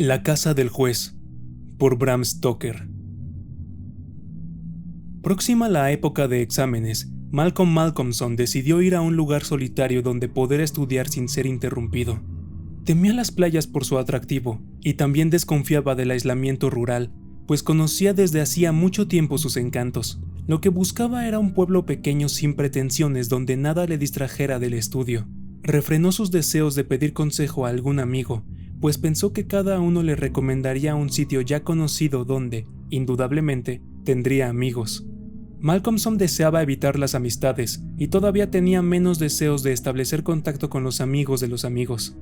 La casa del juez, por Bram Stoker. Próxima la época de exámenes, Malcolm Malcolmson decidió ir a un lugar solitario donde poder estudiar sin ser interrumpido. Temía las playas por su atractivo y también desconfiaba del aislamiento rural, pues conocía desde hacía mucho tiempo sus encantos. Lo que buscaba era un pueblo pequeño sin pretensiones donde nada le distrajera del estudio. Refrenó sus deseos de pedir consejo a algún amigo, pues pensó que cada uno le recomendaría un sitio ya conocido donde, indudablemente, tendría amigos. Malcolmson deseaba evitar las amistades y todavía tenía menos deseos de establecer contacto con los amigos de los amigos.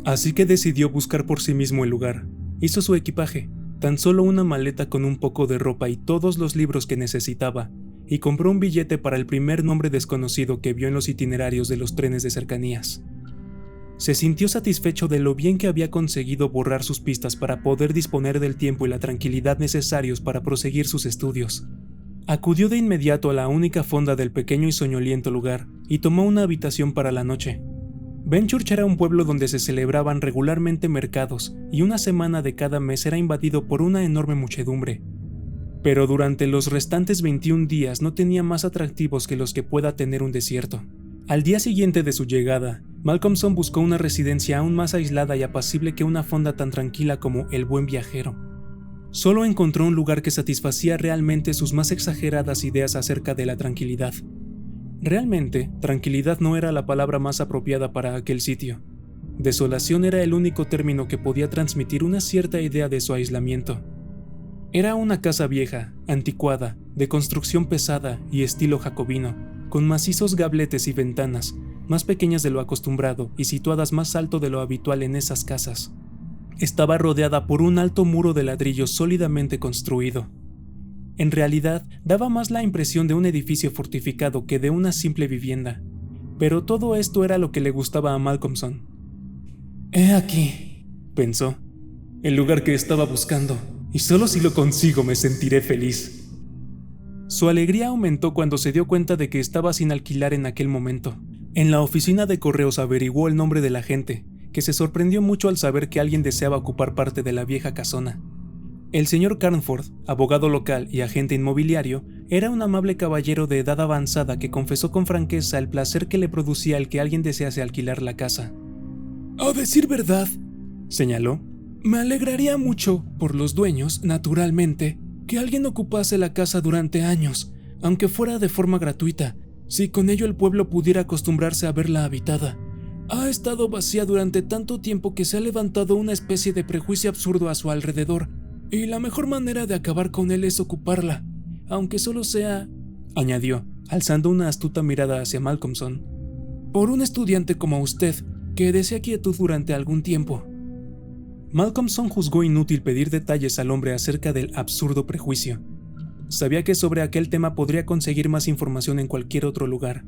Así que decidió buscar por sí mismo el lugar. Hizo su equipaje, tan solo una maleta con un poco de ropa y todos los libros que necesitaba, y compró un billete para el primer nombre desconocido que vio en los itinerarios de los trenes de cercanías. Se sintió satisfecho de lo bien que había conseguido borrar sus pistas para poder disponer del tiempo y la tranquilidad necesarios para proseguir sus estudios. Acudió de inmediato a la única fonda del pequeño y soñoliento lugar y tomó una habitación para la noche. Benchurch era un pueblo donde se celebraban regularmente mercados y una semana de cada mes era invadido por una enorme muchedumbre. Pero durante los restantes 21 días no tenía más atractivos que los que pueda tener un desierto. Al día siguiente de su llegada, Malcolmson buscó una residencia aún más aislada y apacible que una fonda tan tranquila como El Buen Viajero. Solo encontró un lugar que satisfacía realmente sus más exageradas ideas acerca de la tranquilidad. Realmente, tranquilidad no era la palabra más apropiada para aquel sitio. Desolación era el único término que podía transmitir una cierta idea de su aislamiento. Era una casa vieja, anticuada, de construcción pesada y estilo jacobino, con macizos gabletes y ventanas, más pequeñas de lo acostumbrado y situadas más alto de lo habitual en esas casas. Estaba rodeada por un alto muro de ladrillo sólidamente construido. En realidad, daba más la impresión de un edificio fortificado que de una simple vivienda. Pero todo esto era lo que le gustaba a Malcolmson. «He aquí», pensó, «el lugar que estaba buscando, y solo si lo consigo me sentiré feliz». Su alegría aumentó cuando se dio cuenta de que estaba sin alquilar en aquel momento. En la oficina de correos averiguó el nombre del agente, que se sorprendió mucho al saber que alguien deseaba ocupar parte de la vieja casona. El señor Carnforth, abogado local y agente inmobiliario, era un amable caballero de edad avanzada que confesó con franqueza el placer que le producía el que alguien desease alquilar la casa. «A decir verdad», señaló, «me alegraría mucho, por los dueños, naturalmente, que alguien ocupase la casa durante años, aunque fuera de forma gratuita, si con ello el pueblo pudiera acostumbrarse a verla habitada. Ha estado vacía durante tanto tiempo que se ha levantado una especie de prejuicio absurdo a su alrededor, y la mejor manera de acabar con él es ocuparla, aunque solo sea», añadió, alzando una astuta mirada hacia Malcolmson, «por un estudiante como usted, que desea quietud durante algún tiempo». Malcolmson juzgó inútil pedir detalles al hombre acerca del absurdo prejuicio. Sabía que sobre aquel tema podría conseguir más información en cualquier otro lugar.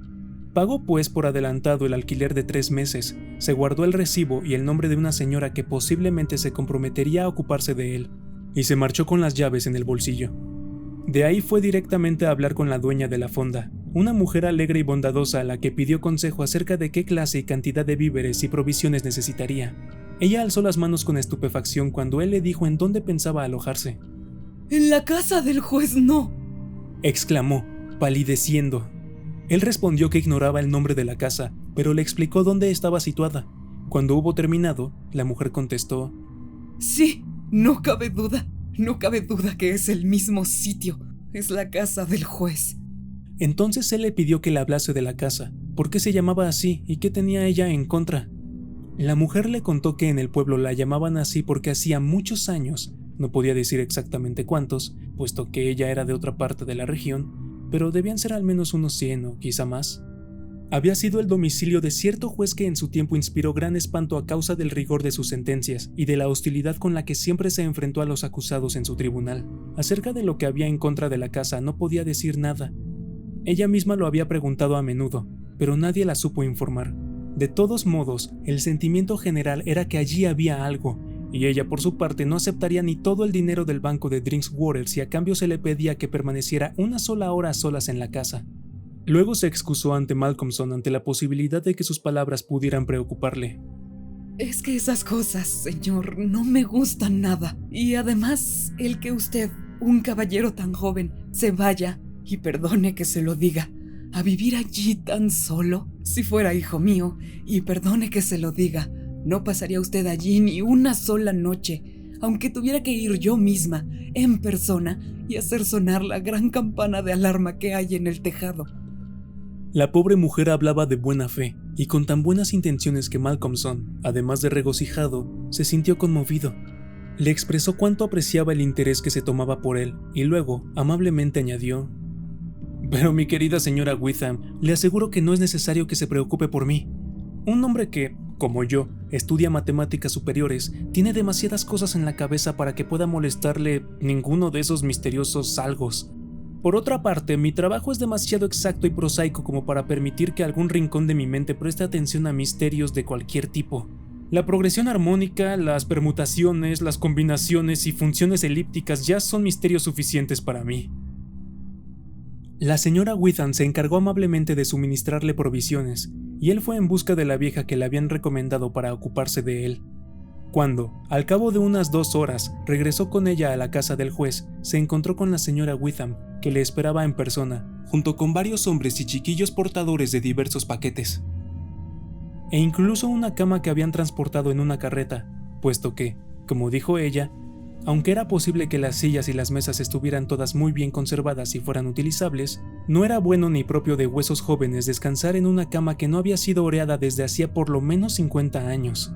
Pagó pues por adelantado el alquiler de 3 meses, se guardó el recibo y el nombre de una señora que posiblemente se comprometería a ocuparse de él, y se marchó con las llaves en el bolsillo. De ahí fue directamente a hablar con la dueña de la fonda, una mujer alegre y bondadosa a la que pidió consejo acerca de qué clase y cantidad de víveres y provisiones necesitaría. Ella alzó las manos con estupefacción cuando él le dijo en dónde pensaba alojarse. «En la casa del juez no», exclamó, palideciendo. Él respondió que ignoraba el nombre de la casa, pero le explicó dónde estaba situada. Cuando hubo terminado, la mujer contestó: «Sí, no cabe duda que es el mismo sitio, es la casa del juez». Entonces él le pidió que le hablase de la casa, por qué se llamaba así y qué tenía ella en contra. La mujer le contó que en el pueblo la llamaban así porque hacía muchos años, no podía decir exactamente cuántos, puesto que ella era de otra parte de la región, pero debían ser al menos unos 100 o quizá más. Había sido el domicilio de cierto juez que en su tiempo inspiró gran espanto a causa del rigor de sus sentencias y de la hostilidad con la que siempre se enfrentó a los acusados en su tribunal. Acerca de lo que había en contra de la casa no podía decir nada. Ella misma lo había preguntado a menudo, pero nadie la supo informar. De todos modos, el sentimiento general era que allí había algo, y ella por su parte no aceptaría ni todo el dinero del banco de Drinkwater si a cambio se le pedía que permaneciera una sola hora a solas en la casa. Luego se excusó ante Malcolmson ante la posibilidad de que sus palabras pudieran preocuparle. Es que esas cosas, señor, no me gustan nada. Y además, el que usted, un caballero tan joven, se vaya, y perdone que se lo diga, a vivir allí tan solo. Si fuera hijo mío, y perdone que se lo diga, no pasaría usted allí ni una sola noche, aunque tuviera que ir yo misma, en persona, y hacer sonar la gran campana de alarma que hay en el tejado. La pobre mujer hablaba de buena fe, y con tan buenas intenciones que Malcolmson, además de regocijado, se sintió conmovido. Le expresó cuánto apreciaba el interés que se tomaba por él, y luego, amablemente añadió: «Pero mi querida señora Witham, le aseguro que no es necesario que se preocupe por mí. Un hombre que, como yo, estudia matemáticas superiores, tiene demasiadas cosas en la cabeza para que pueda molestarle ninguno de esos misteriosos algos. Por otra parte, mi trabajo es demasiado exacto y prosaico como para permitir que algún rincón de mi mente preste atención a misterios de cualquier tipo. La progresión armónica, las permutaciones, las combinaciones y funciones elípticas ya son misterios suficientes para mí». La señora Witham se encargó amablemente de suministrarle provisiones, y él fue en busca de la vieja que le habían recomendado para ocuparse de él. Cuando, al cabo de unas 2 horas, regresó con ella a la casa del juez, se encontró con la señora Witham, que le esperaba en persona, junto con varios hombres y chiquillos portadores de diversos paquetes. E incluso una cama que habían transportado en una carreta, puesto que, como dijo ella, aunque era posible que las sillas y las mesas estuvieran todas muy bien conservadas y fueran utilizables, no era bueno ni propio de huesos jóvenes descansar en una cama que no había sido oreada desde hacía por lo menos 50 años.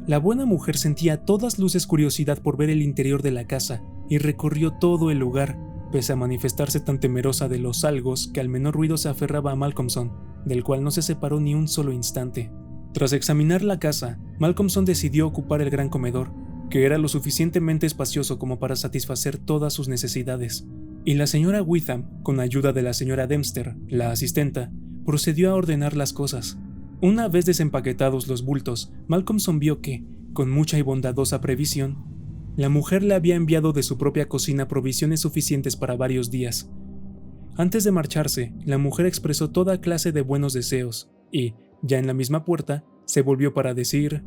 La buena mujer sentía a todas luces curiosidad por ver el interior de la casa y recorrió todo el lugar, pese a manifestarse tan temerosa de los algos que al menor ruido se aferraba a Malcolmson, del cual no se separó ni un solo instante. Tras examinar la casa, Malcolmson decidió ocupar el gran comedor, que era lo suficientemente espacioso como para satisfacer todas sus necesidades, y la señora Witham, con ayuda de la señora Dempster, la asistenta, procedió a ordenar las cosas. Una vez desempaquetados los bultos, Malcolmson vio que, con mucha y bondadosa previsión, la mujer le había enviado de su propia cocina provisiones suficientes para varios días. Antes de marcharse, la mujer expresó toda clase de buenos deseos, y, ya en la misma puerta, se volvió para decir: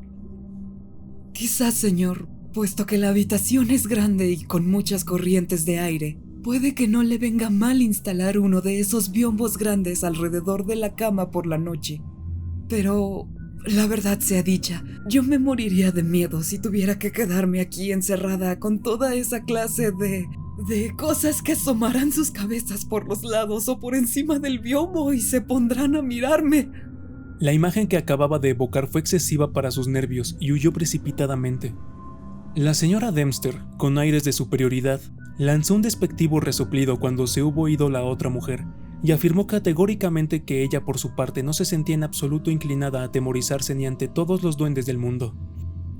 «Quizás, señor, puesto que la habitación es grande y con muchas corrientes de aire, puede que no le venga mal instalar uno de esos biombos grandes alrededor de la cama por la noche. Pero, la verdad sea dicha, yo me moriría de miedo si tuviera que quedarme aquí encerrada con toda esa clase de cosas que asomarán sus cabezas por los lados o por encima del biombo y se pondrán a mirarme». La imagen que acababa de evocar fue excesiva para sus nervios y huyó precipitadamente. La señora Dempster, con aires de superioridad, lanzó un despectivo resoplido cuando se hubo ido la otra mujer, y afirmó categóricamente que ella por su parte no se sentía en absoluto inclinada a atemorizarse ni ante todos los duendes del mundo.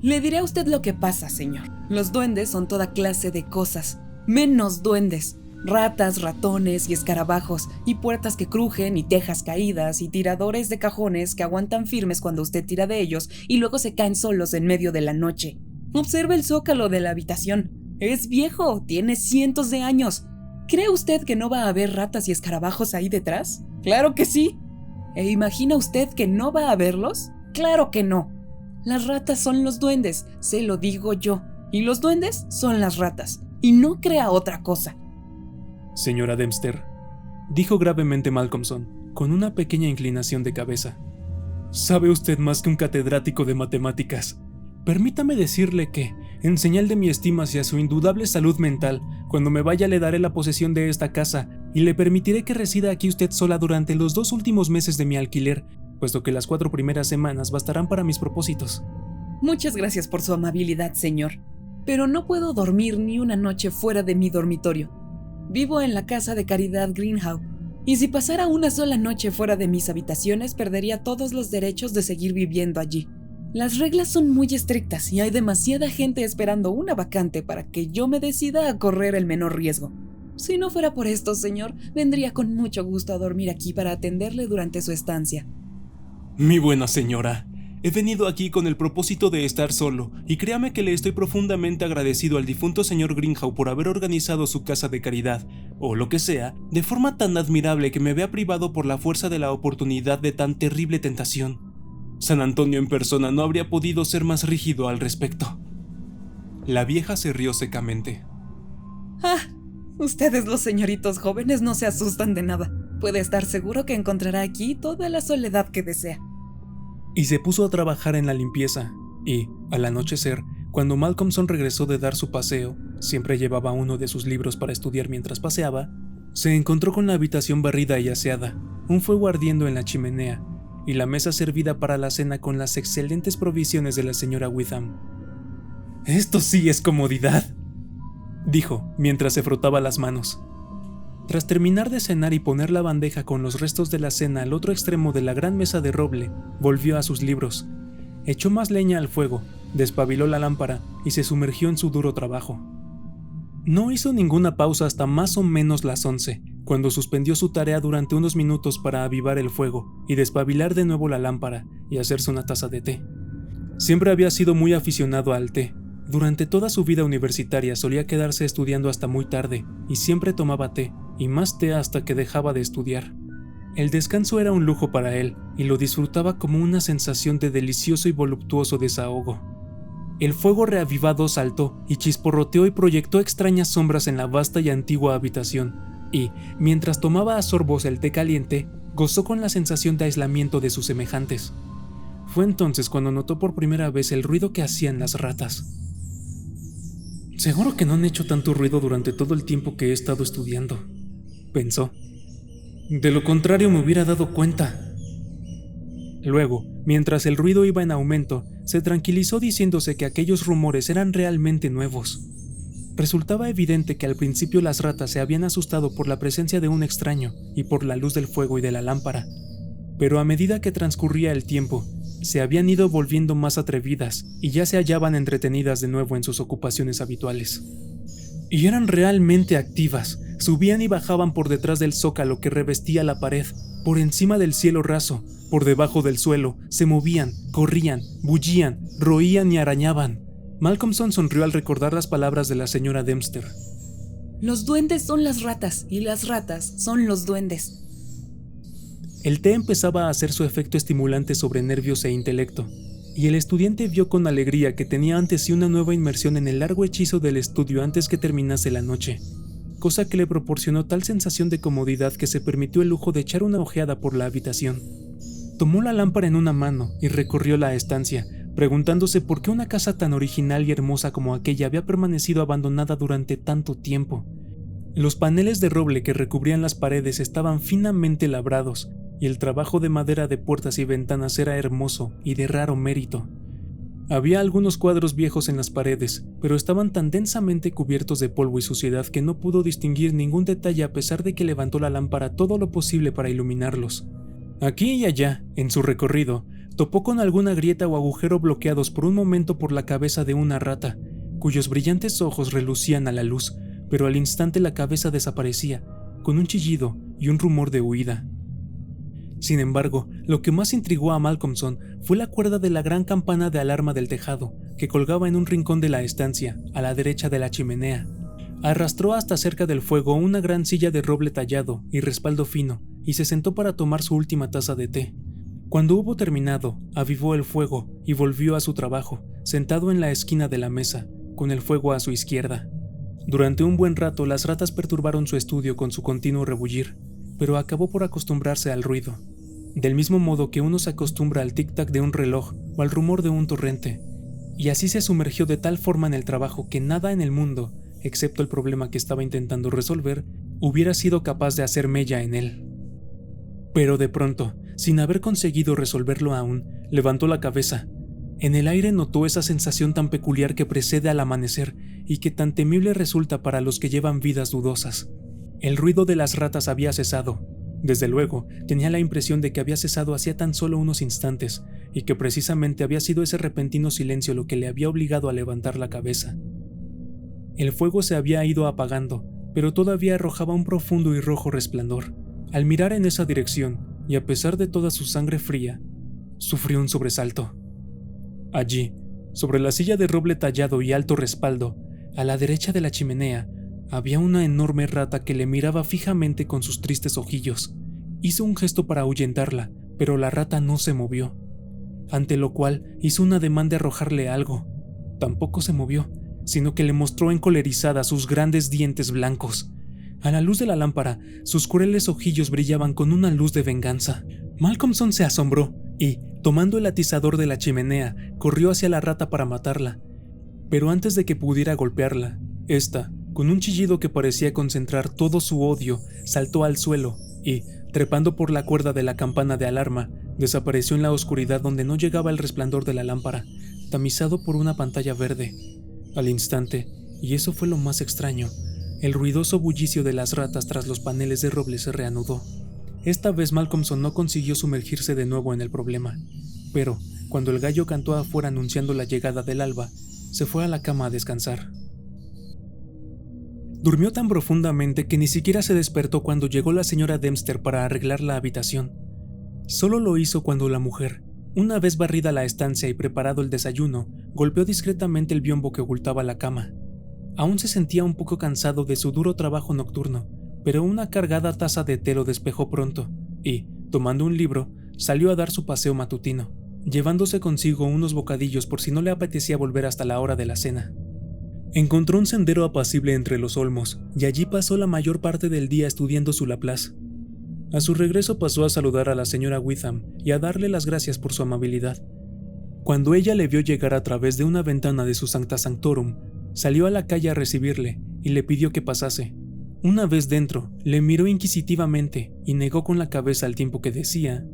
«Le diré a usted lo que pasa, señor. Los duendes son toda clase de cosas, menos duendes. Ratas, ratones y escarabajos, y puertas que crujen, y tejas caídas, y tiradores de cajones que aguantan firmes cuando usted tira de ellos y luego se caen solos en medio de la noche. Observe el zócalo de la habitación. Es viejo, tiene cientos de años. ¿Cree usted que no va a haber ratas y escarabajos ahí detrás? ¡Claro que sí! ¿E imagina usted que no va a haberlos? ¡Claro que no! Las ratas son los duendes, se lo digo yo, y los duendes son las ratas, y no crea otra cosa». «Señora Dempster», dijo gravemente Malcolmson, con una pequeña inclinación de cabeza, «sabe usted más que un catedrático de matemáticas. Permítame decirle que, en señal de mi estima hacia su indudable salud mental, cuando me vaya le daré la posesión de esta casa y le permitiré que resida aquí usted sola durante los 2 últimos meses de mi alquiler, puesto que las 4 primeras semanas bastarán para mis propósitos». «Muchas gracias por su amabilidad, señor, pero no puedo dormir ni una noche fuera de mi dormitorio. Vivo en la casa de caridad Greenhow, y si pasara una sola noche fuera de mis habitaciones perdería todos los derechos de seguir viviendo allí. Las reglas son muy estrictas y hay demasiada gente esperando una vacante para que yo me decida a correr el menor riesgo. Si no fuera por esto, señor, vendría con mucho gusto a dormir aquí para atenderle durante su estancia». «Mi buena señora, he venido aquí con el propósito de estar solo, y créame que le estoy profundamente agradecido al difunto señor Greenhow por haber organizado su casa de caridad, o lo que sea, de forma tan admirable que me vea privado por la fuerza de la oportunidad de tan terrible tentación. San Antonio en persona no habría podido ser más rígido al respecto. La vieja se rió secamente. Ah, ustedes los señoritos jóvenes no se asustan de nada. Puede estar seguro que encontrará aquí toda la soledad que desea. Y se puso a trabajar en la limpieza, y, al anochecer, cuando Malcolmson regresó de dar su paseo, siempre llevaba uno de sus libros para estudiar mientras paseaba, se encontró con la habitación barrida y aseada, un fuego ardiendo en la chimenea, y la mesa servida para la cena con las excelentes provisiones de la señora Witham. «Esto sí es comodidad», dijo, mientras se frotaba las manos. Tras terminar de cenar y poner la bandeja con los restos de la cena al otro extremo de la gran mesa de roble, volvió a sus libros. Echó más leña al fuego, despabiló la lámpara y se sumergió en su duro trabajo. No hizo ninguna pausa hasta más o menos las 11, cuando suspendió su tarea durante unos minutos para avivar el fuego y despabilar de nuevo la lámpara y hacerse una taza de té. Siempre había sido muy aficionado al té. Durante toda su vida universitaria solía quedarse estudiando hasta muy tarde y siempre tomaba té, y más té hasta que dejaba de estudiar. El descanso era un lujo para él y lo disfrutaba como una sensación de delicioso y voluptuoso desahogo. El fuego reavivado saltó y chisporroteó y proyectó extrañas sombras en la vasta y antigua habitación, y, mientras tomaba a sorbos el té caliente, gozó con la sensación de aislamiento de sus semejantes. Fue entonces cuando notó por primera vez el ruido que hacían las ratas. «Seguro que no han hecho tanto ruido durante todo el tiempo que he estado estudiando», pensó. «De lo contrario me hubiera dado cuenta». Luego, mientras el ruido iba en aumento, se tranquilizó diciéndose que aquellos rumores eran realmente nuevos. Resultaba evidente que al principio las ratas se habían asustado por la presencia de un extraño y por la luz del fuego y de la lámpara, pero a medida que transcurría el tiempo, se habían ido volviendo más atrevidas y ya se hallaban entretenidas de nuevo en sus ocupaciones habituales. Y eran realmente activas, subían y bajaban por detrás del zócalo que revestía la pared, por encima del cielo raso, por debajo del suelo, se movían, corrían, bullían, roían y arañaban. Malcolmson sonrió al recordar las palabras de la señora Dempster. Los duendes son las ratas y las ratas son los duendes. El té empezaba a hacer su efecto estimulante sobre nervios e intelecto, y el estudiante vio con alegría que tenía ante sí una nueva inmersión en el largo hechizo del estudio antes que terminase la noche, cosa que le proporcionó tal sensación de comodidad que se permitió el lujo de echar una ojeada por la habitación. Tomó la lámpara en una mano y recorrió la estancia, preguntándose por qué una casa tan original y hermosa como aquella había permanecido abandonada durante tanto tiempo. Los paneles de roble que recubrían las paredes estaban finamente labrados, y el trabajo de madera de puertas y ventanas era hermoso y de raro mérito. Había algunos cuadros viejos en las paredes, pero estaban tan densamente cubiertos de polvo y suciedad que no pudo distinguir ningún detalle a pesar de que levantó la lámpara todo lo posible para iluminarlos. Aquí y allá, en su recorrido, topó con alguna grieta o agujero bloqueados por un momento por la cabeza de una rata, cuyos brillantes ojos relucían a la luz, pero al instante la cabeza desaparecía, con un chillido y un rumor de huida. Sin embargo, lo que más intrigó a Malcolmson fue la cuerda de la gran campana de alarma del tejado, que colgaba en un rincón de la estancia, a la derecha de la chimenea. Arrastró hasta cerca del fuego una gran silla de roble tallado y respaldo fino, y se sentó para tomar su última taza de té. Cuando hubo terminado, avivó el fuego y volvió a su trabajo, sentado en la esquina de la mesa, con el fuego a su izquierda. Durante un buen rato las ratas perturbaron su estudio con su continuo rebullir, pero acabó por acostumbrarse al ruido, del mismo modo que uno se acostumbra al tic-tac de un reloj o al rumor de un torrente, y así se sumergió de tal forma en el trabajo que nada en el mundo, excepto el problema que estaba intentando resolver, hubiera sido capaz de hacer mella en él. Pero de pronto, sin haber conseguido resolverlo aún, levantó la cabeza. En el aire notó esa sensación tan peculiar que precede al amanecer y que tan temible resulta para los que llevan vidas dudosas. El ruido de las ratas había cesado. Desde luego, tenía la impresión de que había cesado hacía tan solo unos instantes, y que precisamente había sido ese repentino silencio lo que le había obligado a levantar la cabeza. El fuego se había ido apagando, pero todavía arrojaba un profundo y rojo resplandor. Al mirar en esa dirección, y a pesar de toda su sangre fría, sufrió un sobresalto. Allí, sobre la silla de roble tallado y alto respaldo, a la derecha de la chimenea, había una enorme rata que le miraba fijamente con sus tristes ojillos. Hizo un gesto para ahuyentarla, pero la rata no se movió. ante lo cual hizo un ademán de arrojarle algo. Tampoco se movió, sino que le mostró encolerizada sus grandes dientes blancos. A la luz de la lámpara, sus crueles ojillos brillaban con una luz de venganza. Malcolmson se asombró y, tomando el atizador de la chimenea, corrió hacia la rata para matarla. Pero antes de que pudiera golpearla, ésta, con un chillido que parecía concentrar todo su odio, saltó al suelo y, trepando por la cuerda de la campana de alarma, desapareció en la oscuridad donde no llegaba el resplandor de la lámpara, tamizado por una pantalla verde. Al instante, y eso fue lo más extraño, el ruidoso bullicio de las ratas tras los paneles de roble se reanudó. Esta vez Malcolmson no consiguió sumergirse de nuevo en el problema, pero cuando el gallo cantó afuera anunciando la llegada del alba, se fue a la cama a descansar. Durmió tan profundamente que ni siquiera se despertó cuando llegó la señora Dempster para arreglar la habitación. Solo lo hizo cuando la mujer, una vez barrida la estancia y preparado el desayuno, golpeó discretamente el biombo que ocultaba la cama. Aún se sentía un poco cansado de su duro trabajo nocturno, pero una cargada taza de té lo despejó pronto y, tomando un libro, salió a dar su paseo matutino, llevándose consigo unos bocadillos por si no le apetecía volver hasta la hora de la cena. Encontró un sendero apacible entre los olmos y allí pasó la mayor parte del día estudiando su Laplace. A su regreso pasó a saludar a la señora Witham y a darle las gracias por su amabilidad. Cuando ella le vio llegar a través de una ventana de su Sancta Sanctorum, salió a la calle a recibirle y le pidió que pasase. Una vez dentro, le miró inquisitivamente y negó con la cabeza al tiempo que decía: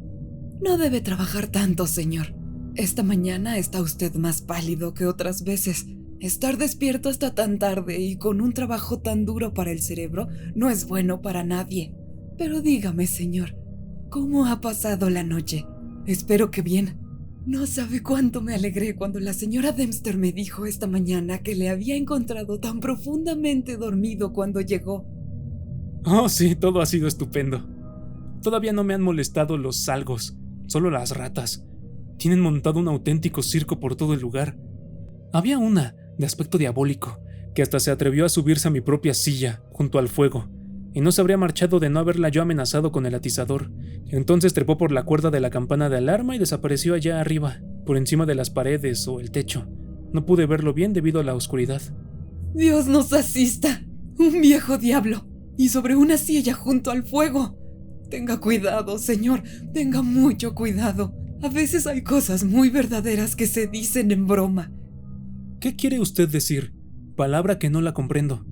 No debe trabajar tanto, señor. Esta mañana está usted más pálido que otras veces. Estar despierto hasta tan tarde y con un trabajo tan duro para el cerebro no es bueno para nadie. Pero dígame, señor, ¿cómo ha pasado la noche? Espero que bien. No sabe cuánto me alegré cuando la señora Dempster me dijo esta mañana que le había encontrado tan profundamente dormido cuando llegó. Oh, sí, todo ha sido estupendo. Todavía no me han molestado los salgos, solo las ratas. Tienen montado un auténtico circo por todo el lugar. Había una, de aspecto diabólico, que hasta se atrevió a subirse a mi propia silla, junto al fuego, y no se habría marchado de no haberla yo amenazado con el atizador. Entonces trepó por la cuerda de la campana de alarma y desapareció allá arriba, por encima de las paredes o el techo. No pude verlo bien debido a la oscuridad. Dios nos asista. Un viejo diablo. Y sobre una silla junto al fuego. Tenga cuidado, señor. Tenga mucho cuidado. A veces hay cosas muy verdaderas que se dicen en broma. ¿Qué quiere usted decir? Palabra que no la comprendo.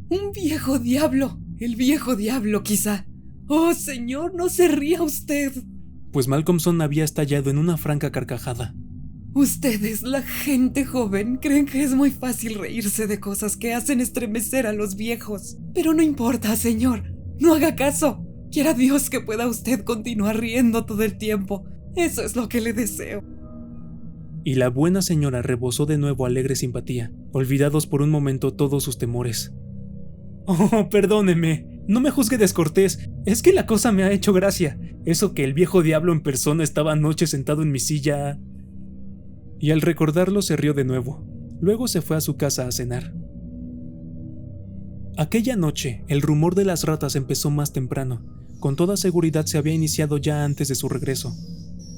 Un viejo diablo. El viejo diablo, quizá. Oh, señor, no se ría usted. Pues Malcolmson había estallado en una franca carcajada. Ustedes, la gente joven, creen que es muy fácil reírse de cosas que hacen estremecer a los viejos. Pero no importa, señor. No haga caso. Quiera Dios que pueda usted continuar riendo todo el tiempo. Eso es lo que le deseo. Y la buena señora rebosó de nuevo alegre simpatía, olvidados por un momento todos sus temores. Oh, perdóneme, no me juzgue descortés, es que la cosa me ha hecho gracia. Eso que el viejo diablo en persona estaba anoche sentado en mi silla. Y al recordarlo se rió de nuevo. Luego se fue a su casa a cenar. Aquella noche, el rumor de las ratas empezó más temprano. Con toda seguridad se había iniciado ya antes de su regreso.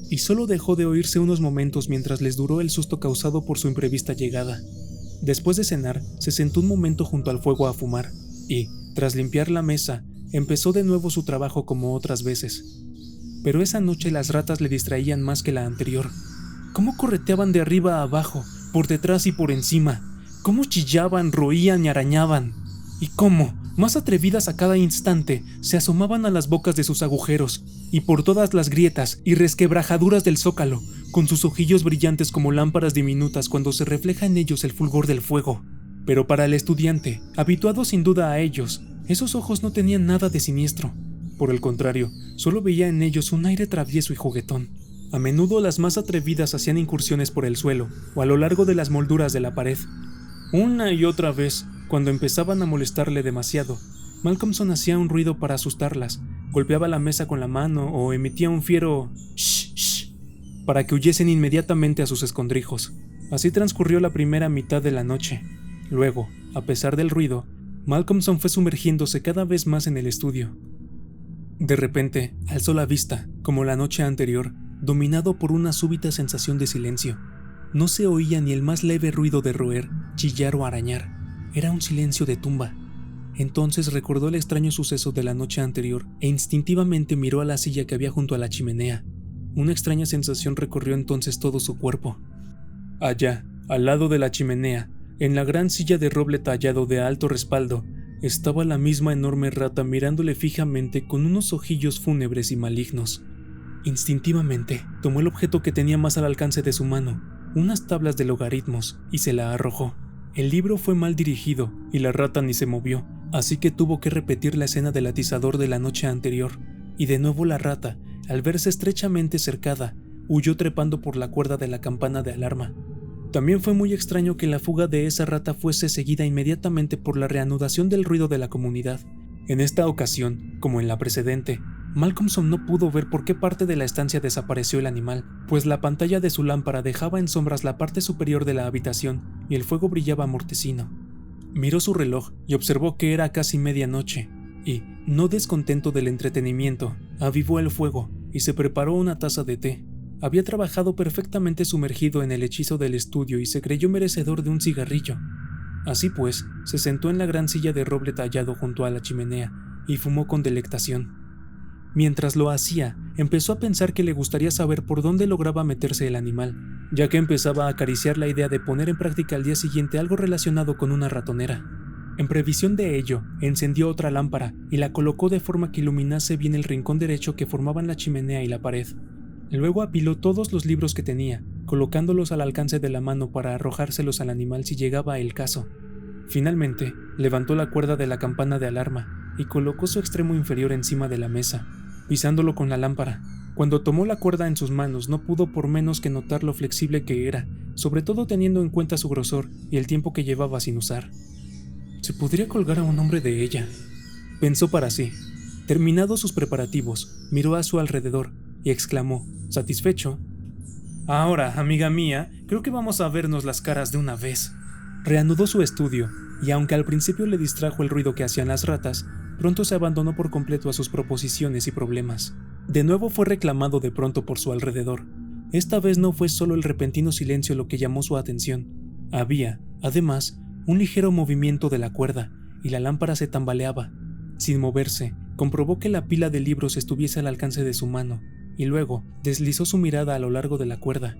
Y solo dejó de oírse unos momentos mientras les duró el susto causado por su imprevista llegada. Después de cenar, se sentó un momento junto al fuego a fumar. Y, tras limpiar la mesa, empezó de nuevo su trabajo como otras veces. Pero esa noche las ratas le distraían más que la anterior. Cómo correteaban de arriba a abajo, por detrás y por encima. Cómo chillaban, roían y arañaban. Y cómo, más atrevidas a cada instante, se asomaban a las bocas de sus agujeros, y por todas las grietas y resquebrajaduras del zócalo, con sus ojillos brillantes como lámparas diminutas cuando se refleja en ellos el fulgor del fuego. Pero para el estudiante, habituado sin duda a ellos, esos ojos no tenían nada de siniestro. Por el contrario, solo veía en ellos un aire travieso y juguetón. A menudo las más atrevidas hacían incursiones por el suelo o a lo largo de las molduras de la pared. Una y otra vez, cuando empezaban a molestarle demasiado, Malcolmson hacía un ruido para asustarlas, golpeaba la mesa con la mano o emitía un fiero "shh, shh", para que huyesen inmediatamente a sus escondrijos. Así transcurrió la primera mitad de la noche. Luego, a pesar del ruido, Malcolmson fue sumergiéndose cada vez más en el estudio. De repente, alzó la vista, como la noche anterior, dominado por una súbita sensación de silencio. No se oía ni el más leve ruido de roer, chillar o arañar. Era un silencio de tumba. Entonces recordó el extraño suceso de la noche anterior e instintivamente miró a la silla que había junto a la chimenea. Una extraña sensación recorrió entonces todo su cuerpo. Allá, al lado de la chimenea, en la gran silla de roble tallado de alto respaldo, estaba la misma enorme rata mirándole fijamente con unos ojillos fúnebres y malignos. Instintivamente, tomó el objeto que tenía más al alcance de su mano, unas tablas de logaritmos, y se la arrojó. El libro fue mal dirigido y la rata ni se movió, así que tuvo que repetir la escena del atizador de la noche anterior, y de nuevo la rata, al verse estrechamente cercada, huyó trepando por la cuerda de la campana de alarma. También fue muy extraño que la fuga de esa rata fuese seguida inmediatamente por la reanudación del ruido de la comunidad. En esta ocasión, como en la precedente, Malcolmson no pudo ver por qué parte de la estancia desapareció el animal, pues la pantalla de su lámpara dejaba en sombras la parte superior de la habitación y el fuego brillaba mortecino. Miró su reloj y observó que era casi medianoche, y, no descontento del entretenimiento, avivó el fuego y se preparó una taza de té. Había trabajado perfectamente sumergido en el hechizo del estudio y se creyó merecedor de un cigarrillo. Así pues, se sentó en la gran silla de roble tallado junto a la chimenea y fumó con delectación. Mientras lo hacía, empezó a pensar que le gustaría saber por dónde lograba meterse el animal, ya que empezaba a acariciar la idea de poner en práctica al día siguiente algo relacionado con una ratonera. En previsión de ello, encendió otra lámpara y la colocó de forma que iluminase bien el rincón derecho que formaban la chimenea y la pared. Luego apiló todos los libros que tenía, colocándolos al alcance de la mano para arrojárselos al animal si llegaba el caso. Finalmente, levantó la cuerda de la campana de alarma y colocó su extremo inferior encima de la mesa, pisándolo con la lámpara. Cuando tomó la cuerda en sus manos, no pudo por menos que notar lo flexible que era, sobre todo teniendo en cuenta su grosor y el tiempo que llevaba sin usar. Se podría colgar a un hombre de ella, pensó para sí. Terminados sus preparativos, miró a su alrededor y exclamó, satisfecho: «Ahora, amiga mía, creo que vamos a vernos las caras de una vez». Reanudó su estudio, y aunque al principio le distrajo el ruido que hacían las ratas, pronto se abandonó por completo a sus proposiciones y problemas. De nuevo fue reclamado de pronto por su alrededor. Esta vez no fue solo el repentino silencio lo que llamó su atención. Había, además, un ligero movimiento de la cuerda, y la lámpara se tambaleaba. Sin moverse, comprobó que la pila de libros estuviese al alcance de su mano, y luego deslizó su mirada a lo largo de la cuerda.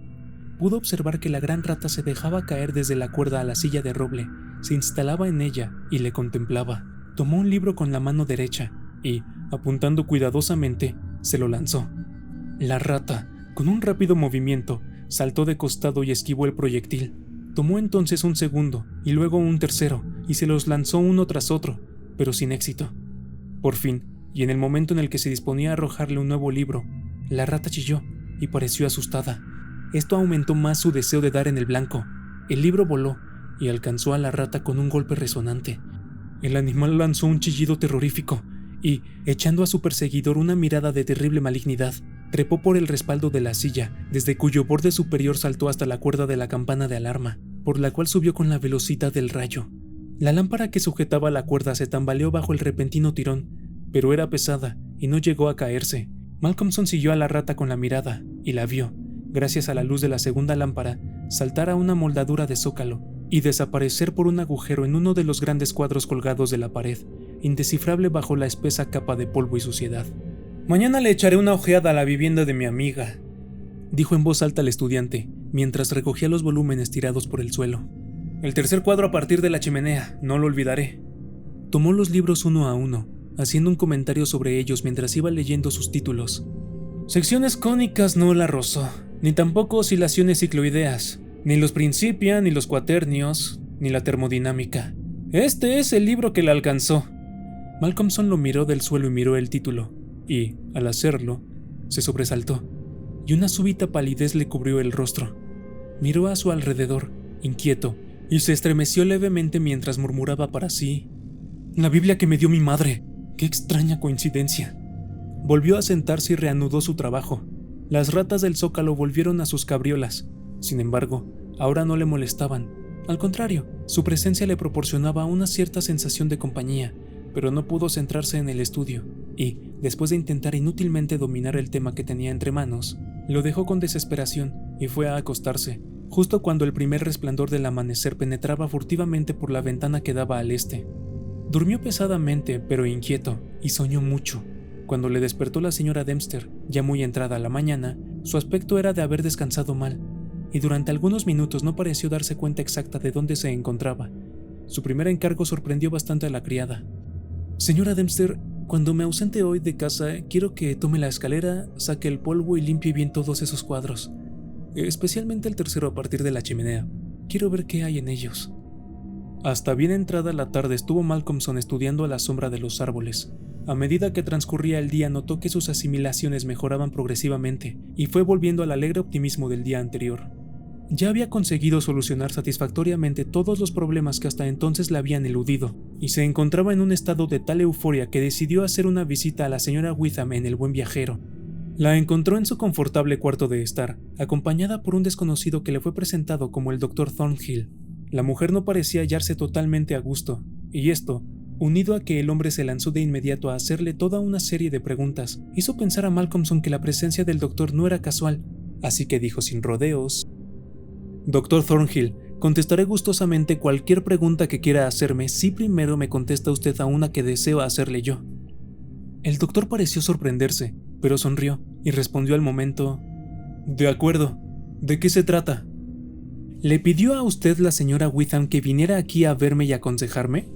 Pudo observar que la gran rata se dejaba caer desde la cuerda a la silla de roble, se instalaba en ella y le contemplaba. Tomó un libro con la mano derecha y, apuntando cuidadosamente, se lo lanzó. La rata, con un rápido movimiento, saltó de costado y esquivó el proyectil. Tomó entonces un segundo y luego un tercero y se los lanzó uno tras otro, pero sin éxito. Por fin, y en el momento en el que se disponía a arrojarle un nuevo libro, la rata chilló y pareció asustada. Esto aumentó más su deseo de dar en el blanco. El libro voló y alcanzó a la rata con un golpe resonante. El animal lanzó un chillido terrorífico y, echando a su perseguidor una mirada de terrible malignidad, trepó por el respaldo de la silla, desde cuyo borde superior saltó hasta la cuerda de la campana de alarma, por la cual subió con la velocidad del rayo. La lámpara que sujetaba la cuerda se tambaleó bajo el repentino tirón, pero era pesada y no llegó a caerse. Malcolmson siguió a la rata con la mirada y la vio, gracias a la luz de la segunda lámpara, saltar a una moldadura de zócalo y desaparecer por un agujero en uno de los grandes cuadros colgados de la pared, indescifrable bajo la espesa capa de polvo y suciedad. «Mañana le echaré una ojeada a la vivienda de mi amiga», dijo en voz alta el estudiante, mientras recogía los volúmenes tirados por el suelo. «El tercer cuadro a partir de la chimenea, no lo olvidaré». Tomó los libros uno a uno, haciendo un comentario sobre ellos mientras iba leyendo sus títulos. «Secciones cónicas no la rozó, ni tampoco oscilaciones cicloideas, ni los Principia, ni los cuaternios, ni la termodinámica. Este es el libro que la alcanzó». Malcolmson lo miró del suelo y miró el título, y, al hacerlo, se sobresaltó, y una súbita palidez le cubrió el rostro. Miró a su alrededor, inquieto, y se estremeció levemente mientras murmuraba para sí: «La Biblia que me dio mi madre. ¡Qué extraña coincidencia!». Volvió a sentarse y reanudó su trabajo. Las ratas del zócalo volvieron a sus cabriolas. Sin embargo, ahora no le molestaban. Al contrario, su presencia le proporcionaba una cierta sensación de compañía, pero no pudo centrarse en el estudio, y, después de intentar inútilmente dominar el tema que tenía entre manos, Lo dejó con desesperación y fue a acostarse, justo cuando el primer resplandor del amanecer penetraba furtivamente por la ventana que daba al este. Durmió pesadamente, pero inquieto, y soñó mucho. Cuando le despertó la señora Dempster, ya muy entrada la mañana, su aspecto era de haber descansado mal, y durante algunos minutos no pareció darse cuenta exacta de dónde se encontraba. Su primer encargo sorprendió bastante a la criada. «Señora Dempster, cuando me ausente hoy de casa, quiero que tome la escalera, saque el polvo y limpie bien todos esos cuadros, especialmente el tercero a partir de la chimenea. Quiero ver qué hay en ellos». Hasta bien entrada la tarde estuvo Malcolmson estudiando a la sombra de los árboles. A medida que transcurría el día notó que sus asimilaciones mejoraban progresivamente y fue volviendo al alegre optimismo del día anterior. Ya había conseguido solucionar satisfactoriamente todos los problemas que hasta entonces le habían eludido, y se encontraba en un estado de tal euforia que decidió hacer una visita a la señora Witham en el Buen Viajero. La encontró en su confortable cuarto de estar, acompañada por un desconocido que le fue presentado como el Dr. Thornhill. La mujer no parecía hallarse totalmente a gusto, y esto, unido a que el hombre se lanzó de inmediato a hacerle toda una serie de preguntas, hizo pensar a Malcolmson que la presencia del doctor no era casual, así que dijo sin rodeos: «Dr. Thornhill, contestaré gustosamente cualquier pregunta que quiera hacerme si primero me contesta usted a una que deseo hacerle yo». El doctor pareció sorprenderse, pero sonrió y respondió al momento: «De acuerdo, ¿de qué se trata?» «¿Le pidió a usted la señora Witham que viniera aquí a verme y aconsejarme?»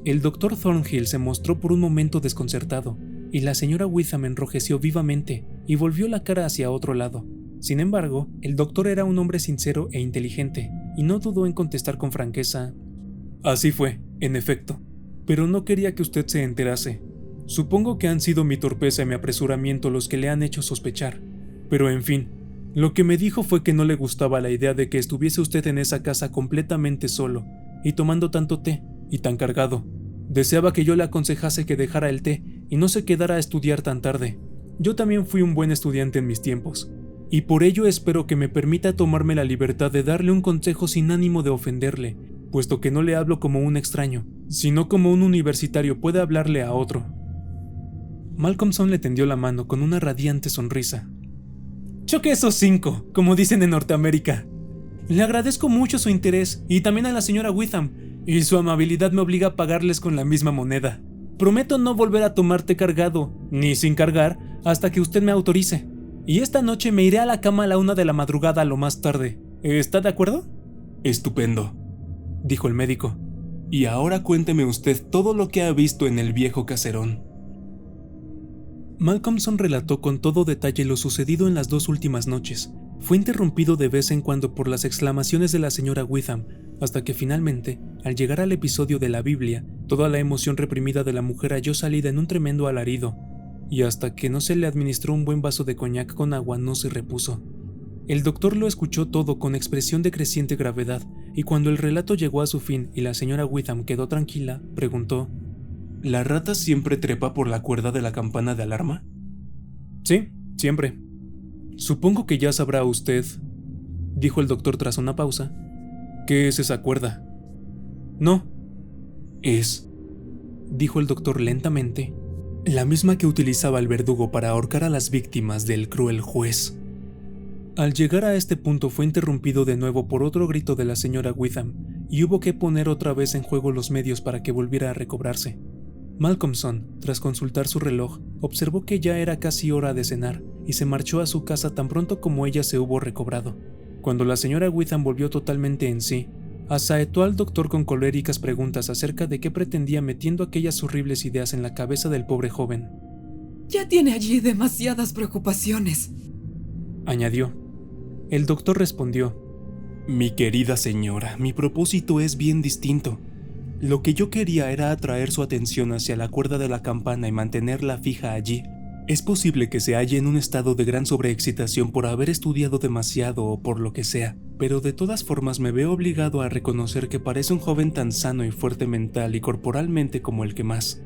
El doctor Thornhill se mostró por un momento desconcertado, y la señora Witham enrojeció vivamente y volvió la cara hacia otro lado. Sin embargo, el doctor era un hombre sincero e inteligente, y no dudó en contestar con franqueza: «Así fue, en efecto, pero no quería que usted se enterase. Supongo que han sido mi torpeza y mi apresuramiento los que le han hecho sospechar, pero en fin, lo que me dijo fue que no le gustaba la idea de que estuviese usted en esa casa completamente solo, y tomando tanto té, y tan cargado. Deseaba que yo le aconsejase que dejara el té y no se quedara a estudiar tan tarde. Yo también fui un buen estudiante en mis tiempos, y por ello espero que me permita tomarme la libertad de darle un consejo sin ánimo de ofenderle, puesto que no le hablo como un extraño, sino como un universitario puede hablarle a otro». Malcolmson le tendió la mano con una radiante sonrisa. «Choque esos 5, como dicen en Norteamérica. Le agradezco mucho su interés, y también a la señora Witham, y su amabilidad me obliga a pagarles con la misma moneda. Prometo no volver a tomar té cargado, ni sin cargar, hasta que usted me autorice. Y esta noche me iré a la cama a la 1 de la madrugada a lo más tarde. ¿Está de acuerdo?» «Estupendo», dijo el médico. «Y ahora cuénteme usted todo lo que ha visto en el viejo caserón». Malcolmson relató con todo detalle lo sucedido en las 2 últimas noches. Fue interrumpido de vez en cuando por las exclamaciones de la señora Witham, hasta que finalmente, al llegar al episodio de la Biblia, toda la emoción reprimida de la mujer halló salida en un tremendo alarido, y hasta que no se le administró un buen vaso de coñac con agua no se repuso. El doctor lo escuchó todo con expresión de creciente gravedad, y cuando el relato llegó a su fin y la señora Witham quedó tranquila, preguntó: «¿La rata siempre trepa por la cuerda de la campana de alarma?» «Sí, siempre». «Supongo que ya sabrá usted», dijo el doctor tras una pausa, «¿qué es esa cuerda?» «No». «Es», dijo el doctor lentamente, «la misma que utilizaba el verdugo para ahorcar a las víctimas del cruel juez». Al llegar a este punto fue interrumpido de nuevo por otro grito de la señora Witham, y hubo que poner otra vez en juego los medios para que volviera a recobrarse. Malcolmson, tras consultar su reloj, observó que ya era casi hora de cenar, y se marchó a su casa tan pronto como ella se hubo recobrado. Cuando la señora Witham volvió totalmente en sí, asaetó al doctor con coléricas preguntas acerca de qué pretendía metiendo aquellas horribles ideas en la cabeza del pobre joven. «Ya tiene allí demasiadas preocupaciones», añadió. El doctor respondió: «Mi querida señora, mi propósito es bien distinto. Lo que yo quería era atraer su atención hacia la cuerda de la campana y mantenerla fija allí. Es posible que se halle en un estado de gran sobreexcitación por haber estudiado demasiado o por lo que sea, pero de todas formas me veo obligado a reconocer que parece un joven tan sano y fuerte mental y corporalmente como el que más.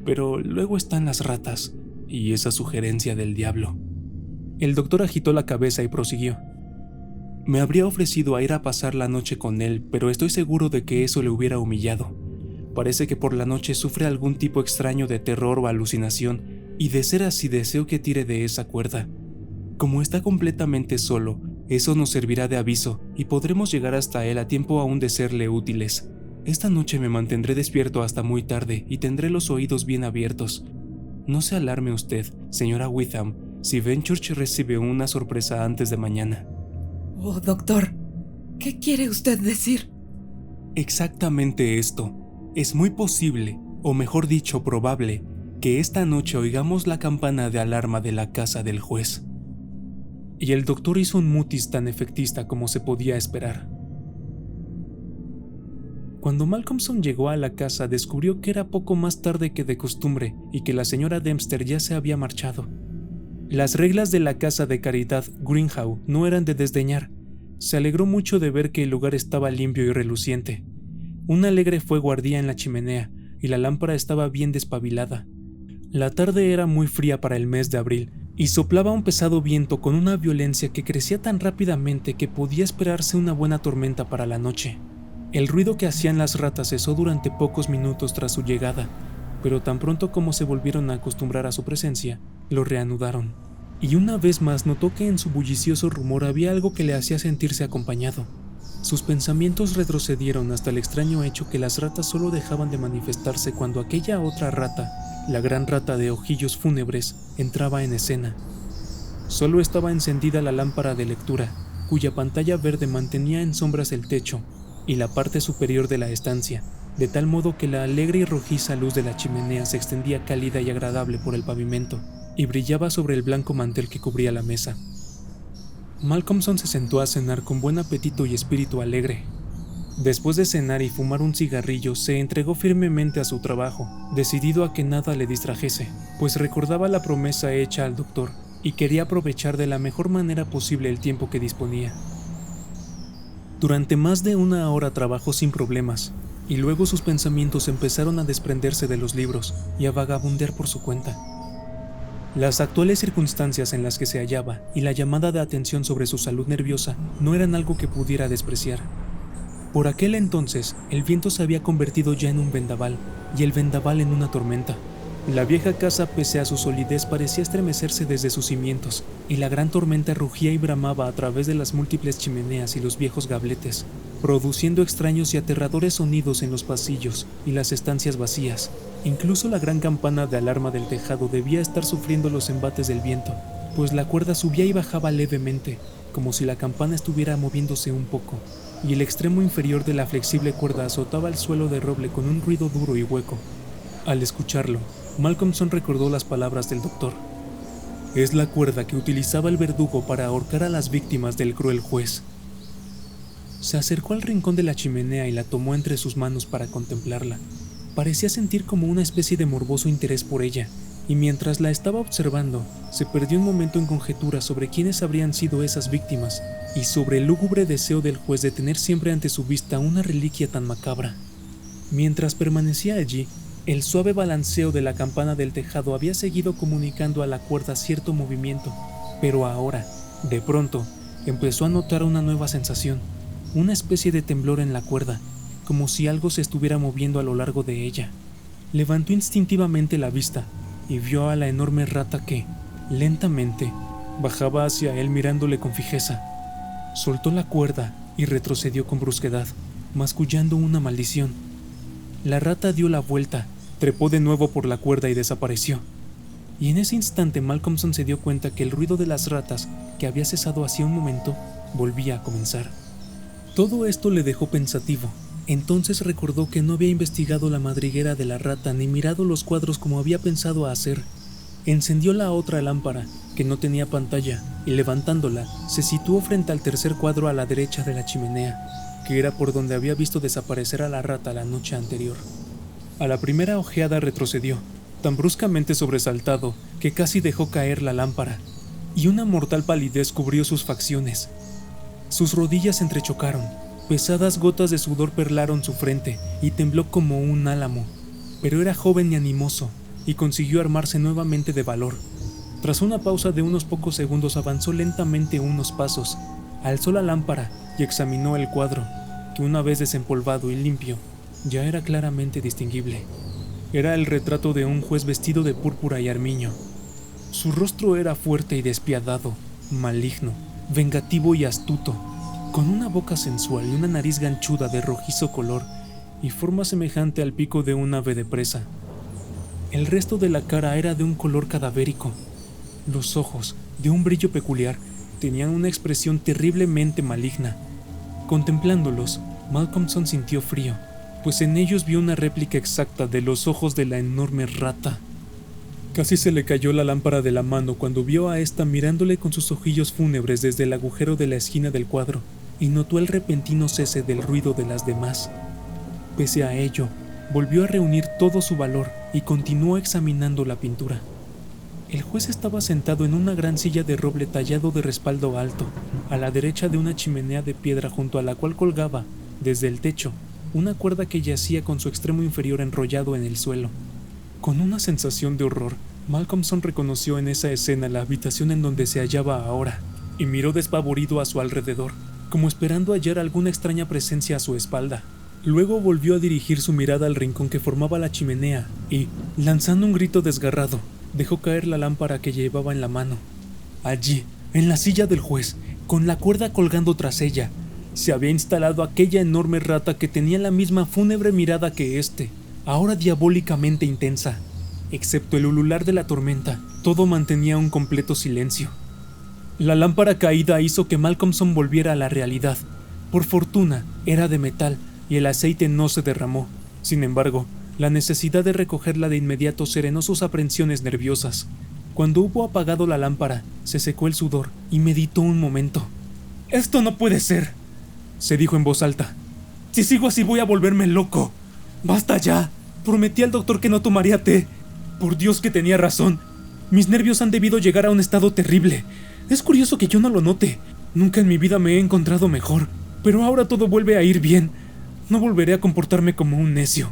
Pero luego están las ratas y esa sugerencia del diablo». El doctor agitó la cabeza y prosiguió: «Me habría ofrecido a ir a pasar la noche con él, pero estoy seguro de que eso le hubiera humillado. Parece que por la noche sufre algún tipo extraño de terror o alucinación, y de ser así deseo que tire de esa cuerda». Como está completamente solo, eso nos servirá de aviso y podremos llegar hasta él a tiempo aún de serle útiles. Esta noche me mantendré despierto hasta muy tarde y tendré los oídos bien abiertos. No se alarme usted, señora Witham, si Benchurch recibe una sorpresa antes de mañana. Oh, doctor, ¿qué quiere usted decir? Exactamente esto. Es muy posible, o mejor dicho probable, que esta noche oigamos la campana de alarma de la casa del juez. Y el doctor hizo un mutis tan efectista como se podía esperar. Cuando Malcolmson llegó a la casa, descubrió que era poco más tarde que de costumbre y que la señora Dempster ya se había marchado. Las reglas de la casa de caridad Greenhow no eran de desdeñar. Se alegró mucho de ver que el lugar estaba limpio y reluciente. Un alegre fuego ardía en la chimenea y la lámpara estaba bien despabilada. La tarde era muy fría para el mes de abril y soplaba un pesado viento con una violencia que crecía tan rápidamente que podía esperarse una buena tormenta para la noche. El ruido que hacían las ratas cesó durante pocos minutos tras su llegada, pero tan pronto como se volvieron a acostumbrar a su presencia, lo reanudaron. Y una vez más notó que en su bullicioso rumor había algo que le hacía sentirse acompañado. Sus pensamientos retrocedieron hasta el extraño hecho que las ratas solo dejaban de manifestarse cuando aquella otra rata, la gran rata de ojillos fúnebres, entraba en escena. Solo estaba encendida la lámpara de lectura, cuya pantalla verde mantenía en sombras el techo y la parte superior de la estancia, de tal modo que la alegre y rojiza luz de la chimenea se extendía cálida y agradable por el pavimento y brillaba sobre el blanco mantel que cubría la mesa. Malcolmson se sentó a cenar con buen apetito y espíritu alegre. Después de cenar y fumar un cigarrillo, se entregó firmemente a su trabajo, decidido a que nada le distrajese, pues recordaba la promesa hecha al doctor y quería aprovechar de la mejor manera posible el tiempo que disponía. Durante más de una hora trabajó sin problemas, y luego sus pensamientos empezaron a desprenderse de los libros y a vagabundear por su cuenta. Las actuales circunstancias en las que se hallaba y la llamada de atención sobre su salud nerviosa no eran algo que pudiera despreciar. Por aquel entonces, el viento se había convertido ya en un vendaval, y el vendaval en una tormenta. La vieja casa, pese a su solidez, parecía estremecerse desde sus cimientos, y la gran tormenta rugía y bramaba a través de las múltiples chimeneas y los viejos gabletes, produciendo extraños y aterradores sonidos en los pasillos y las estancias vacías. Incluso la gran campana de alarma del tejado debía estar sufriendo los embates del viento, pues la cuerda subía y bajaba levemente, como si la campana estuviera moviéndose un poco, y el extremo inferior de la flexible cuerda azotaba el suelo de roble con un ruido duro y hueco. Al escucharlo, Malcolmson recordó las palabras del doctor. Es la cuerda que utilizaba el verdugo para ahorcar a las víctimas del cruel juez. Se acercó al rincón de la chimenea y la tomó entre sus manos para contemplarla. Parecía sentir como una especie de morboso interés por ella, y mientras la estaba observando, se perdió un momento en conjeturas sobre quiénes habrían sido esas víctimas, y sobre el lúgubre deseo del juez de tener siempre ante su vista una reliquia tan macabra. Mientras permanecía allí, el suave balanceo de la campana del tejado había seguido comunicando a la cuerda cierto movimiento, pero ahora, de pronto, empezó a notar una nueva sensación, una especie de temblor en la cuerda, como si algo se estuviera moviendo a lo largo de ella. Levantó instintivamente la vista y vio a la enorme rata que, lentamente, bajaba hacia él mirándole con fijeza. Soltó la cuerda y retrocedió con brusquedad, mascullando una maldición. La rata dio la vuelta, trepó de nuevo por la cuerda y desapareció. Y en ese instante Malcolmson se dio cuenta que el ruido de las ratas, que había cesado hacía un momento, volvía a comenzar. Todo esto le dejó pensativo. Entonces recordó que no había investigado la madriguera de la rata ni mirado los cuadros como había pensado hacer. Encendió la otra lámpara, que no tenía pantalla, y levantándola, se situó frente al tercer cuadro a la derecha de la chimenea, que era por donde había visto desaparecer a la rata la noche anterior. A la primera ojeada retrocedió, tan bruscamente sobresaltado que casi dejó caer la lámpara, y una mortal palidez cubrió sus facciones. Sus rodillas se entrechocaron, pesadas gotas de sudor perlaron su frente y tembló como un álamo, pero era joven y animoso, y consiguió armarse nuevamente de valor. Tras una pausa de unos pocos segundos avanzó lentamente unos pasos, alzó la lámpara y examinó el cuadro, que una vez desempolvado y limpio, ya era claramente distinguible. Era el retrato de un juez vestido de púrpura y armiño. Su rostro era fuerte y despiadado, maligno, vengativo y astuto, con una boca sensual y una nariz ganchuda de rojizo color y forma semejante al pico de un ave de presa. El resto de la cara era de un color cadavérico. Los ojos, de un brillo peculiar, tenían una expresión terriblemente maligna. Contemplándolos, Malcolmson sintió frío, pues en ellos vio una réplica exacta de los ojos de la enorme rata. Casi se le cayó la lámpara de la mano cuando vio a esta mirándole con sus ojillos fúnebres desde el agujero de la esquina del cuadro y notó el repentino cese del ruido de las demás. Pese a ello, volvió a reunir todo su valor y continuó examinando la pintura. El juez estaba sentado en una gran silla de roble tallado de respaldo alto, a la derecha de una chimenea de piedra junto a la cual colgaba, desde el techo, una cuerda que yacía con su extremo inferior enrollado en el suelo. Con una sensación de horror, Malcolmson reconoció en esa escena la habitación en donde se hallaba ahora, y miró despavorido a su alrededor, como esperando hallar alguna extraña presencia a su espalda. Luego volvió a dirigir su mirada al rincón que formaba la chimenea y, lanzando un grito desgarrado, dejó caer la lámpara que llevaba en la mano. Allí, en la silla del juez, con la cuerda colgando tras ella, se había instalado aquella enorme rata que tenía la misma fúnebre mirada que éste, ahora diabólicamente intensa. Excepto el ulular de la tormenta, todo mantenía un completo silencio. La lámpara caída hizo que Malcolmson volviera a la realidad. Por fortuna, era de metal y el aceite no se derramó. Sin embargo, la necesidad de recogerla de inmediato serenó sus aprensiones nerviosas. Cuando hubo apagado la lámpara, se secó el sudor y meditó un momento. «Esto no puede ser», se dijo en voz alta. «Si sigo así voy a volverme loco. Basta ya. Prometí al doctor que no tomaría té. Por Dios que tenía razón. Mis nervios han debido llegar a un estado terrible. Es curioso que yo no lo note. Nunca en mi vida me he encontrado mejor. Pero ahora todo vuelve a ir bien. No volveré a comportarme como un necio».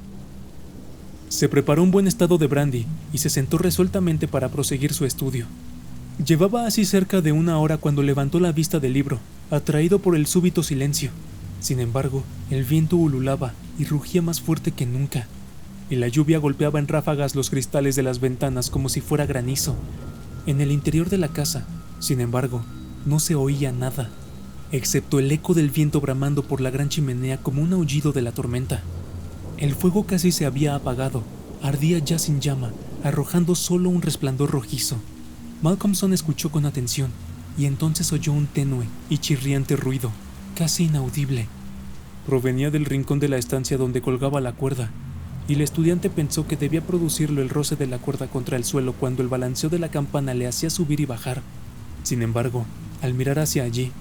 Se preparó un buen estado de brandy y se sentó resueltamente para proseguir su estudio. Llevaba así cerca de una hora cuando levantó la vista del libro, atraído por el súbito silencio. Sin embargo, el viento ululaba y rugía más fuerte que nunca, y la lluvia golpeaba en ráfagas los cristales de las ventanas como si fuera granizo. En el interior de la casa, sin embargo, no se oía nada, excepto el eco del viento bramando por la gran chimenea como un aullido de la tormenta. El fuego casi se había apagado, ardía ya sin llama, arrojando solo un resplandor rojizo. Malcolmson escuchó con atención, y entonces oyó un tenue y chirriante ruido, casi inaudible. Provenía del rincón de la estancia donde colgaba la cuerda, y el estudiante pensó que debía producirlo el roce de la cuerda contra el suelo cuando el balanceo de la campana le hacía subir y bajar. Sin embargo, al mirar hacia allí,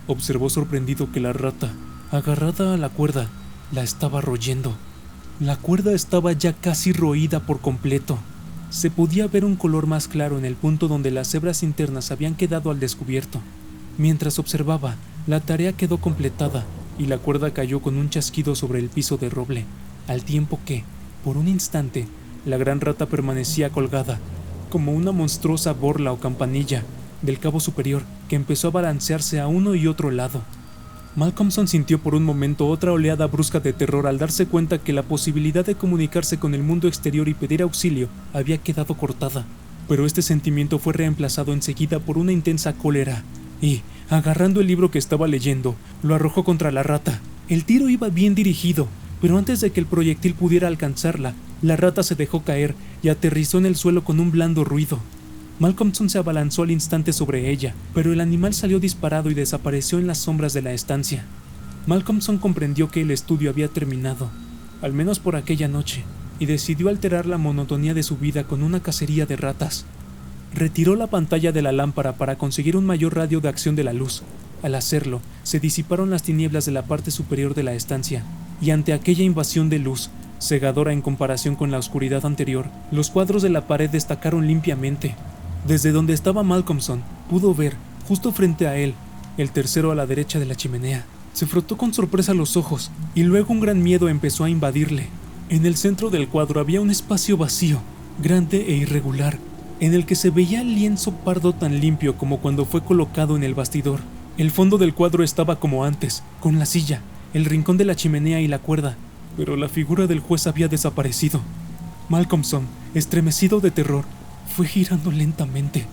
observó sorprendido que la rata, agarrada a la cuerda, la estaba royendo. La cuerda estaba ya casi roída por completo. Se podía ver un color más claro en el punto donde las hebras internas habían quedado al descubierto. Mientras observaba, la tarea quedó completada y la cuerda cayó con un chasquido sobre el piso de roble, al tiempo que, por un instante, la gran rata permanecía colgada, como una monstruosa borla o campanilla, del cabo superior que empezó a balancearse a uno y otro lado. Malcolmson sintió por un momento otra oleada brusca de terror al darse cuenta que la posibilidad de comunicarse con el mundo exterior y pedir auxilio había quedado cortada, pero este sentimiento fue reemplazado enseguida por una intensa cólera y, agarrando el libro que estaba leyendo, lo arrojó contra la rata. El tiro iba bien dirigido, pero antes de que el proyectil pudiera alcanzarla, la rata se dejó caer y aterrizó en el suelo con un blando ruido. Malcolmson se abalanzó al instante sobre ella, pero el animal salió disparado y desapareció en las sombras de la estancia. Malcolmson comprendió que el estudio había terminado, al menos por aquella noche, y decidió alterar la monotonía de su vida con una cacería de ratas. Retiró la pantalla de la lámpara para conseguir un mayor radio de acción de la luz. Al hacerlo, se disiparon las tinieblas de la parte superior de la estancia, y ante aquella invasión de luz, cegadora en comparación con la oscuridad anterior, los cuadros de la pared destacaron limpiamente. Desde donde estaba Malcolmson, pudo ver, justo frente a él, el tercero a la derecha de la chimenea. Se frotó con sorpresa los ojos, y luego un gran miedo empezó a invadirle. En el centro del cuadro había un espacio vacío, grande e irregular, en el que se veía el lienzo pardo tan limpio como cuando fue colocado en el bastidor. El fondo del cuadro estaba como antes, con la silla, el rincón de la chimenea y la cuerda, pero la figura del juez había desaparecido. Malcolmson, estremecido de terror, fue girando lentamente,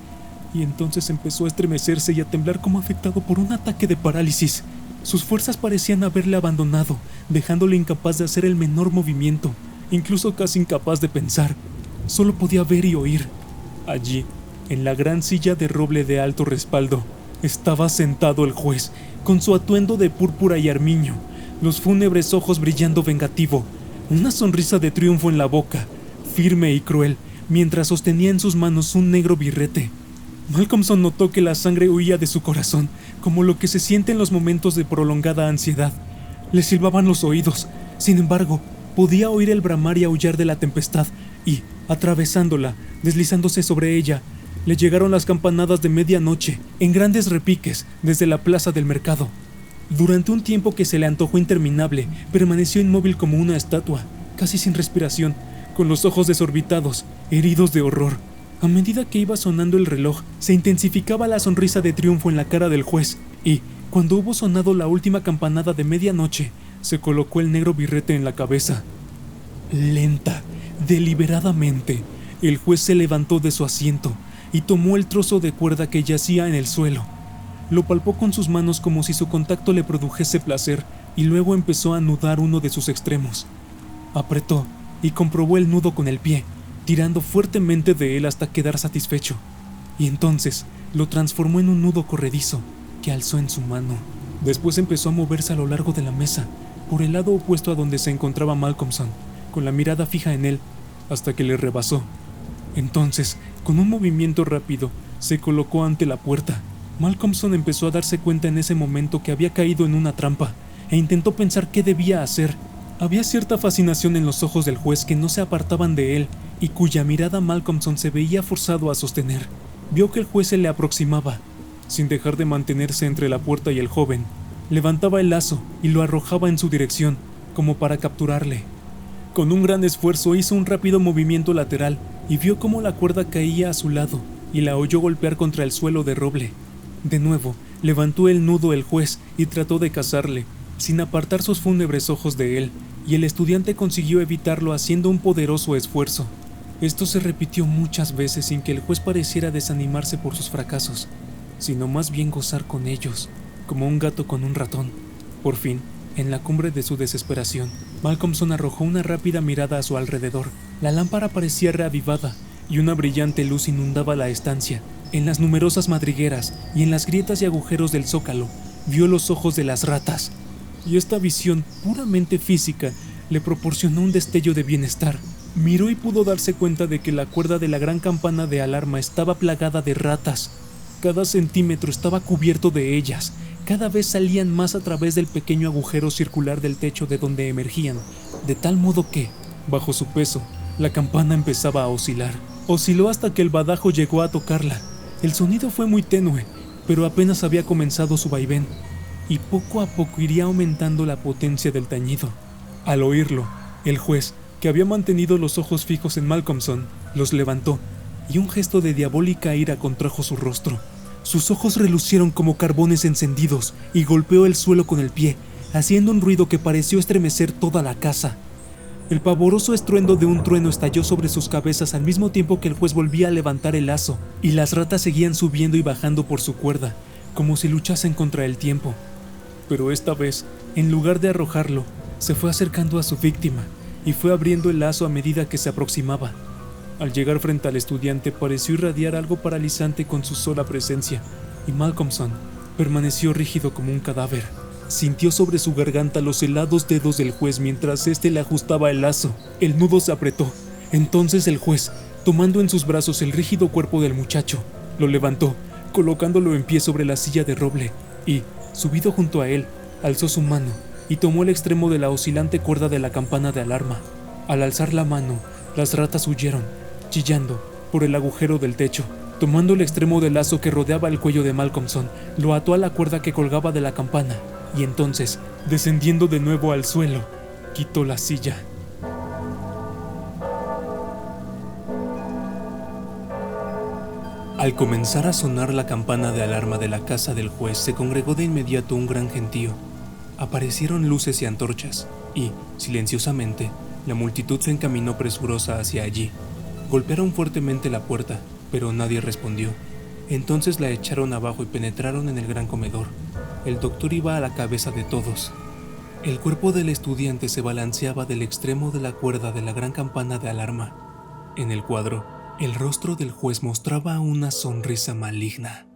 y entonces empezó a estremecerse y a temblar como afectado por un ataque de parálisis. Sus fuerzas parecían haberle abandonado, dejándole incapaz de hacer el menor movimiento, incluso casi incapaz de pensar. Solo podía ver y oír. Allí, en la gran silla de roble de alto respaldo, estaba sentado el juez, con su atuendo de púrpura y armiño, los fúnebres ojos brillando vengativo, una sonrisa de triunfo en la boca, firme y cruel, mientras sostenía en sus manos un negro birrete. Malcolmson notó que la sangre huía de su corazón, como lo que se siente en los momentos de prolongada ansiedad. Le silbaban los oídos. Sin embargo, podía oír el bramar y aullar de la tempestad, y, atravesándola, deslizándose sobre ella, le llegaron las campanadas de medianoche, en grandes repiques, desde la plaza del mercado. Durante un tiempo que se le antojó interminable, permaneció inmóvil como una estatua, casi sin respiración, con los ojos desorbitados, heridos de horror. A medida que iba sonando el reloj, se intensificaba la sonrisa de triunfo en la cara del juez, y, cuando hubo sonado la última campanada de medianoche, se colocó el negro birrete en la cabeza. Lenta, deliberadamente, el juez se levantó de su asiento y tomó el trozo de cuerda que yacía en el suelo. Lo palpó con sus manos como si su contacto le produjese placer, y luego empezó a anudar uno de sus extremos. Apretó y comprobó el nudo con el pie, tirando fuertemente de él hasta quedar satisfecho, y entonces lo transformó en un nudo corredizo que alzó en su mano. Después empezó a moverse a lo largo de la mesa, por el lado opuesto a donde se encontraba Malcolmson, con la mirada fija en él, hasta que le rebasó. Entonces, con un movimiento rápido, se colocó ante la puerta. Malcolmson empezó a darse cuenta en ese momento que había caído en una trampa, e intentó pensar qué debía hacer. Había cierta fascinación en los ojos del juez que no se apartaban de él, y cuya mirada Malcolmson se veía forzado a sostener. Vio que el juez se le aproximaba. Sin dejar de mantenerse entre la puerta y el joven, levantaba el lazo y lo arrojaba en su dirección, como para capturarle. Con un gran esfuerzo hizo un rápido movimiento lateral y vio cómo la cuerda caía a su lado y la oyó golpear contra el suelo de roble. De nuevo, levantó el nudo el juez y trató de cazarle, sin apartar sus fúnebres ojos de él, y el estudiante consiguió evitarlo haciendo un poderoso esfuerzo. Esto se repitió muchas veces sin que el juez pareciera desanimarse por sus fracasos, sino más bien gozar con ellos, como un gato con un ratón. Por fin, en la cumbre de su desesperación, Malcolmson arrojó una rápida mirada a su alrededor. La lámpara parecía reavivada, y una brillante luz inundaba la estancia. En las numerosas madrigueras y en las grietas y agujeros del zócalo, vio los ojos de las ratas, y esta visión puramente física le proporcionó un destello de bienestar. Miró y pudo darse cuenta de que la cuerda de la gran campana de alarma estaba plagada de ratas. Cada centímetro estaba cubierto de ellas. Cada vez salían más a través del pequeño agujero circular del techo de donde emergían, de tal modo que, bajo su peso, la campana empezaba a oscilar. Osciló hasta que el badajo llegó a tocarla. El sonido fue muy tenue, pero apenas había comenzado su vaivén, y poco a poco iría aumentando la potencia del tañido. Al oírlo, el juez, que había mantenido los ojos fijos en Malcolmson, los levantó, y un gesto de diabólica ira contrajo su rostro. Sus ojos relucieron como carbones encendidos, y golpeó el suelo con el pie, haciendo un ruido que pareció estremecer toda la casa. El pavoroso estruendo de un trueno estalló sobre sus cabezas al mismo tiempo que el juez volvía a levantar el lazo, y las ratas seguían subiendo y bajando por su cuerda, como si luchasen contra el tiempo. Pero esta vez, en lugar de arrojarlo, se fue acercando a su víctima, y fue abriendo el lazo a medida que se aproximaba. Al llegar frente al estudiante pareció irradiar algo paralizante con su sola presencia, y Malcolmson permaneció rígido como un cadáver. Sintió sobre su garganta los helados dedos del juez mientras éste le ajustaba el lazo. El nudo se apretó. Entonces el juez, tomando en sus brazos el rígido cuerpo del muchacho, lo levantó, colocándolo en pie sobre la silla de roble, y, subido junto a él, alzó su mano y tomó el extremo de la oscilante cuerda de la campana de alarma. Al alzar la mano, las ratas huyeron, chillando, por el agujero del techo. Tomando el extremo del lazo que rodeaba el cuello de Malcolmson, lo ató a la cuerda que colgaba de la campana, y entonces, descendiendo de nuevo al suelo, quitó la silla. Al comenzar a sonar la campana de alarma de la casa del juez, se congregó de inmediato un gran gentío. Aparecieron luces y antorchas, y, silenciosamente, la multitud se encaminó presurosa hacia allí. Golpearon fuertemente la puerta, pero nadie respondió. Entonces la echaron abajo y penetraron en el gran comedor. El doctor iba a la cabeza de todos. El cuerpo del estudiante se balanceaba del extremo de la cuerda de la gran campana de alarma. En el cuadro, el rostro del juez mostraba una sonrisa maligna.